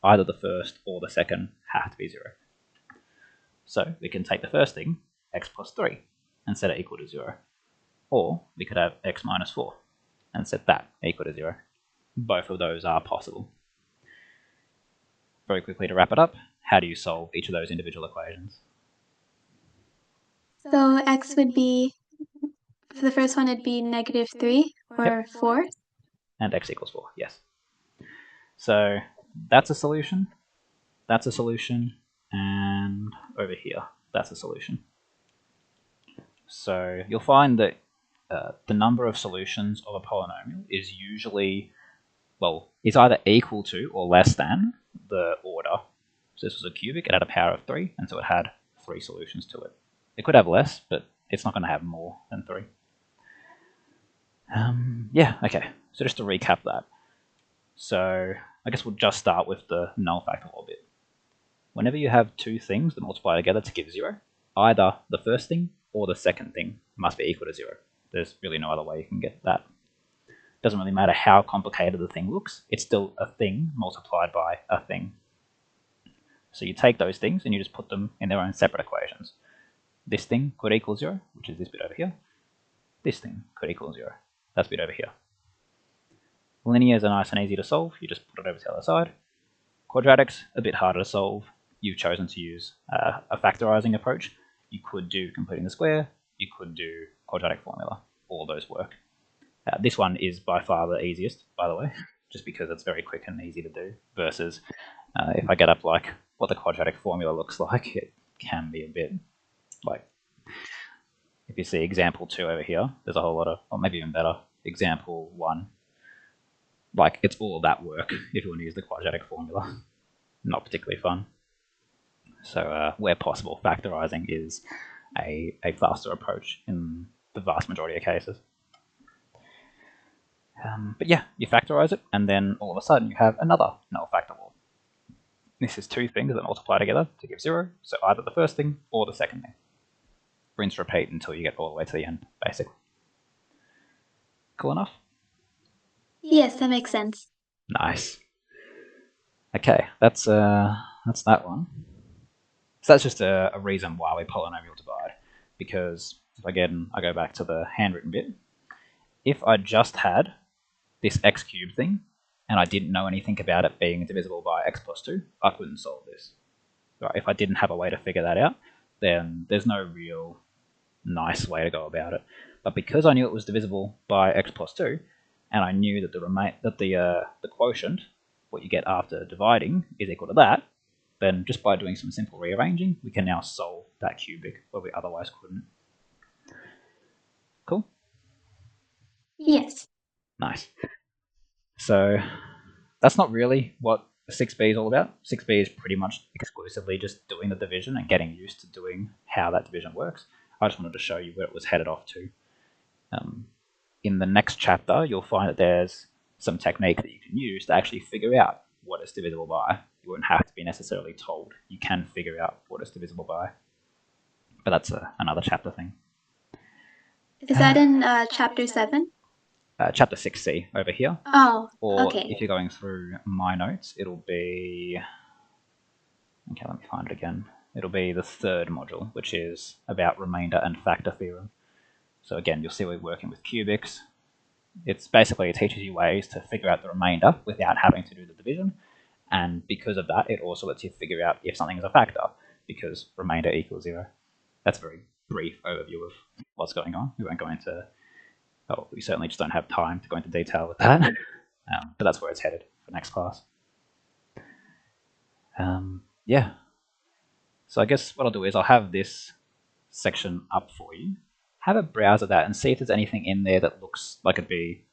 Either the first or the second have to be 0. So we can take the first thing, x plus 3, and set it equal to 0. Or we could have x minus 4 and set that equal to 0. Both of those are possible. Very quickly to wrap it up, how do you solve each of those individual equations? So x would be, for the first one, it'd be -3 or 4. And x equals 4, yes. So that's a solution, and over here, that's a solution. So you'll find that the number of solutions of a polynomial is usually, well, is either equal to or less than the order. So this was a cubic, it had a power of 3, and so it had 3 solutions to it. It could have less, but it's not going to have more than 3. Yeah, okay. So just to recap that. So I guess we'll just start with the null factor law bit. Whenever you have two things that multiply together to give 0, either the first thing or the second thing must be equal to 0. There's really no other way you can get that. Doesn't really matter how complicated the thing looks, it's still a thing multiplied by a thing. So you take those things and you just put them in their own separate equations. This thing could equal 0, which is this bit over here. This thing could equal 0. That's a bit over here. Linears are nice and easy to solve. You just put it over to the other side. Quadratics, a bit harder to solve. You've chosen to use a factorizing approach. You could do completing the square. You could do quadratic formula. All those work. This one is by far the easiest, by the way, just because it's very quick and easy to do, versus if I get up like what the quadratic formula looks like, it can be a bit like, if you see example 2 over here, there's a whole lot of, or maybe even better, example 1. Like, it's all that work if you want to use the quadratic formula. Not particularly fun. So where possible, factorizing is a faster approach in the vast majority of cases. But yeah, you factorize it, and then all of a sudden you have another null factor law. This is two things that multiply together to give 0, so either the first thing or the second thing. Rinse, repeat until you get all the way to the end, basically. Cool enough? Yes, that makes sense. Nice. Okay, that's that one. So that's just a reason why we polynomial divide, because if I go back to the handwritten bit, if I just had this x cubed thing, and I didn't know anything about it being divisible by x plus 2, I couldn't solve this. Right? If I didn't have a way to figure that out, then there's no real nice way to go about it. But because I knew it was divisible by x plus 2, and I knew that the quotient, what you get after dividing, is equal to that, then just by doing some simple rearranging, we can now solve that cubic where we otherwise couldn't. Cool? Yes. Nice. So that's not really what 6b is all about. 6b is pretty much exclusively just doing the division and getting used to doing how that division works. I just wanted to show you where it was headed off to. In the next chapter, you'll find that there's some technique that you can use to actually figure out what it's divisible by. You won't have to be necessarily told. You can figure out what it's divisible by. But that's another chapter thing. Is that in chapter 7? chapter 6C over here. Oh, or okay. if you're going through my notes, it'll be... Okay, let me find it again. It'll be the third module, which is about remainder and factor theorem. So again, you'll see we're working with cubics. It's basically, it teaches you ways to figure out the remainder without having to do the division. And because of that, it also lets you figure out if something is a factor, because remainder equals 0. That's a very brief overview of what's going on. We won't go into... Oh, we certainly just don't have time to go into detail with that. But that's where it's headed for next class. Yeah. So I guess what I'll do is I'll have this section up for you. Have a browse of that and see if there's anything in there that looks like it'd be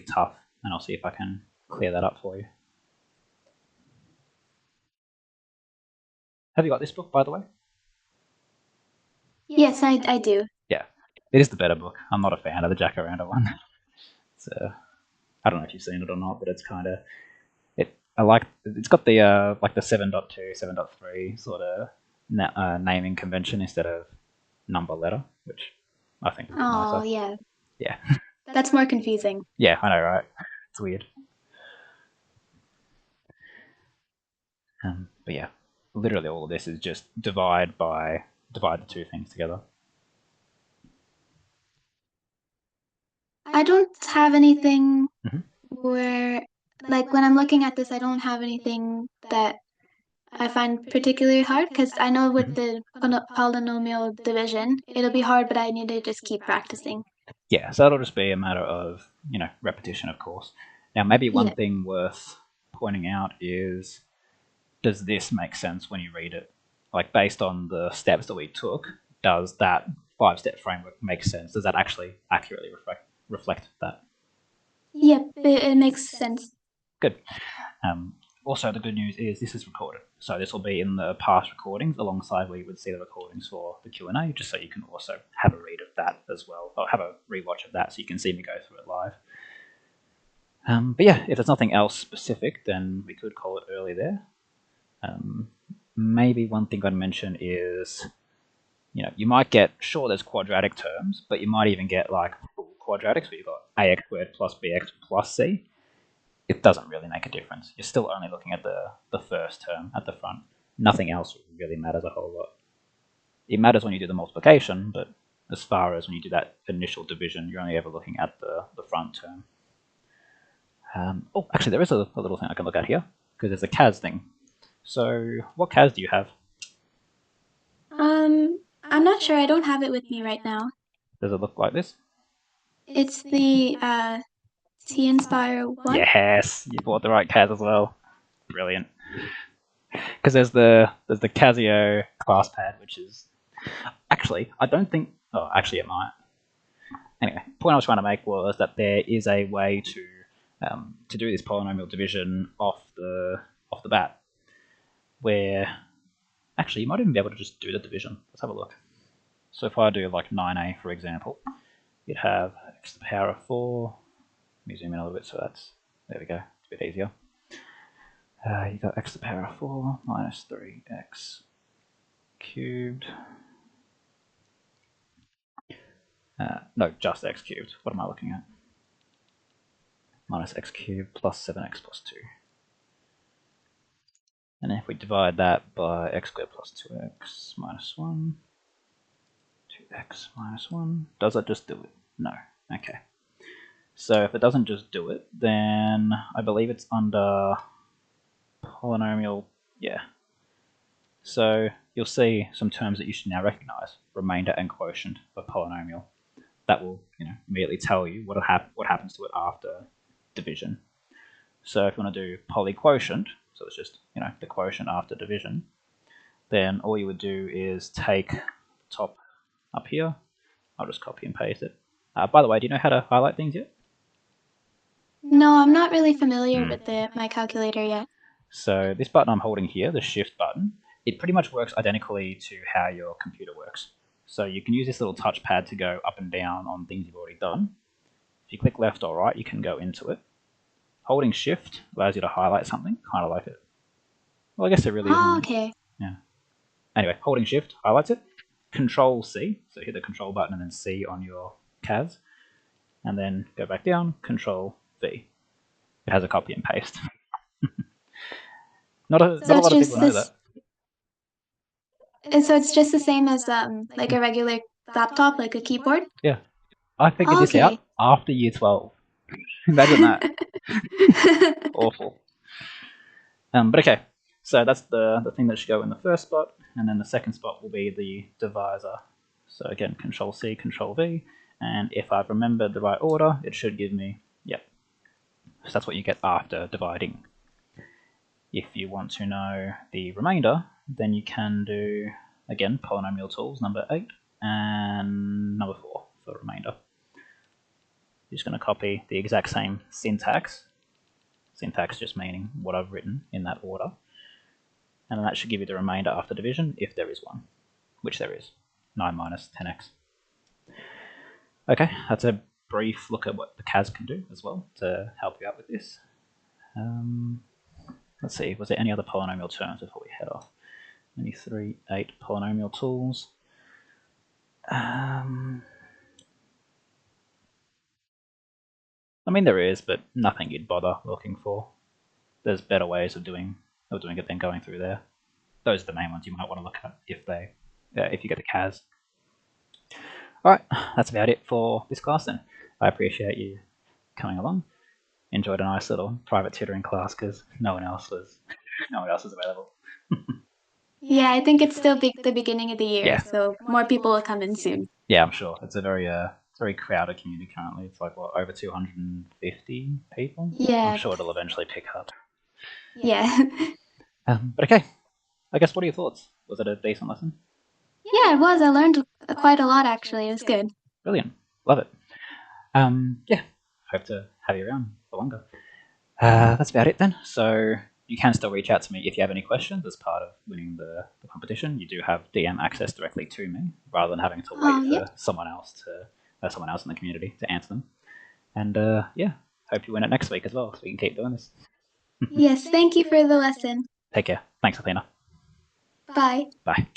tough, and I'll see if I can clear that up for you. Have you got this book, by the way? Yes, I do. Yeah, it is the better book. I'm not a fan of the Jacaranda one. So I don't know if you've seen it or not, but it's kind of it's got the like the 7.2, 7.3 sort of naming convention instead of number letter, which I think is a bit nicer. Oh, yeah. Yeah. That's more confusing. Yeah, I know, right? It's weird. But yeah, literally all of this is just divide the two things together. I don't have anything Mhm. where, like, when I'm looking at this, I don't have anything that I find particularly hard, because I know with the polynomial division, it'll be hard, but I need to just keep practicing. Yeah, so that'll just be a matter of, repetition, of course. Now, maybe one thing worth pointing out is, does this make sense when you read it? Like, based on the steps that we took, does that 5-step framework make sense? Does that actually accurately reflect that? Yep, it makes sense. Good. Also, the good news is this is recorded, so this will be in the past recordings alongside where you would see the recordings for the Q&A, just so you can also have a read of that as well, or have a rewatch of that so you can see me go through it live. But yeah, if there's nothing else specific, then we could call it early there. Maybe one thing I'd mention is, you might get, sure, there's quadratic terms, but you might even get like full quadratics where you've got ax squared plus bx plus c. It doesn't really make a difference. You're still only looking at the first term at the front. Nothing else really matters a whole lot. It matters when you do the multiplication, but as far as when you do that initial division, you're only ever looking at the front term. Oh, actually, there is a little thing I can look at here, because there's a CAS thing. So what CAS do you have? I'm not sure. I don't have it with me right now. Does it look like this? It's the T-Inspire one. Yes, you bought the right CAS as well. Brilliant. Because there's the Casio class pad, which is actually, I don't think. Oh, actually, it might. Anyway, the point I was trying to make was that there is a way to do this polynomial division off the bat, where actually you might even be able to just do the division. Let's have a look. So if I do like 9a, for example, you'd have x to the power of 4. Let me zoom in a little bit so that's, there we go, it's a bit easier. You got x to the power of 4 minus 3x cubed. No, just x cubed. What am I looking at? Minus x cubed plus 7x plus 2. And if we divide that by x squared plus 2x minus 1, 2x minus 1, does that just do it? No. Okay. So if it doesn't just do it, then I believe it's under polynomial, yeah. So you'll see some terms that you should now recognize, remainder and quotient of polynomial. That will immediately tell you what happens to it after division. So if you want to do polyquotient, so it's just the quotient after division, then all you would do is take the top up here. I'll just copy and paste it. By the way, do you know how to highlight things yet? No, I'm not really familiar with my calculator yet. So this button I'm holding here, the shift button, it pretty much works identically to how your computer works. So you can use this little touchpad to go up and down on things you've already done. If you click left or right, you can go into it. Holding shift allows you to highlight something, kind of like it. Well, I guess it really isn't. Oh, okay. Yeah. Anyway, holding shift highlights it. Control C, so hit the control button and then C on your CAS. and then go back down, Control V. It has a copy and paste. Not a So it's lot of just people know that. this, and so it's just the same as like a regular laptop, like a keyboard. Yeah, I figured this Okay. out after year 12. Imagine that. Awful. But okay, so that's the thing that should go in the first spot, and then the second spot will be the divisor. So again, Control C, Control V, and if I've remembered the right order, it should give me, yep. So that's what you get after dividing. If you want to know the remainder, then you can do, again, polynomial tools, number 8 and number 4 for remainder. You're just going to copy the exact same syntax just meaning what I've written in that order, and that should give you the remainder after division if there is one, which there is, 9 minus 10x. Okay, that's a brief look at what the CAS can do as well to help you out with this. Let's see, was there any other polynomial terms before we head off? 23, 8 polynomial tools. I mean, there is, but nothing you'd bother looking for. There's better ways of doing it than going through there. Those are the main ones you might want to look at if you get the CAS. Alright, that's about it for this class then. I appreciate you coming along. Enjoyed a nice little private tutoring class because no one else was available. Yeah, I think it's still the beginning of the year, Yeah. so more people will come in soon. Yeah, I'm sure. It's a very crowded community currently. It's like what, over 250 people? I'm Yeah, sure it'll eventually pick up. yeah. But okay, I guess what are your thoughts? Was it a decent lesson? Yeah, it was. I learned quite a lot actually. It was good. Brilliant. Love it. Yeah, hope to have you around for longer. That's about it then. So you can still reach out to me if you have any questions as part of winning the competition. You do have DM access directly to me rather than having to wait Yep. for someone else in the community to answer them. And yeah, hope you win it next week as well, so we can keep doing this. Yes, thank you for the lesson. Take care. Thanks, Athena. Bye. Bye.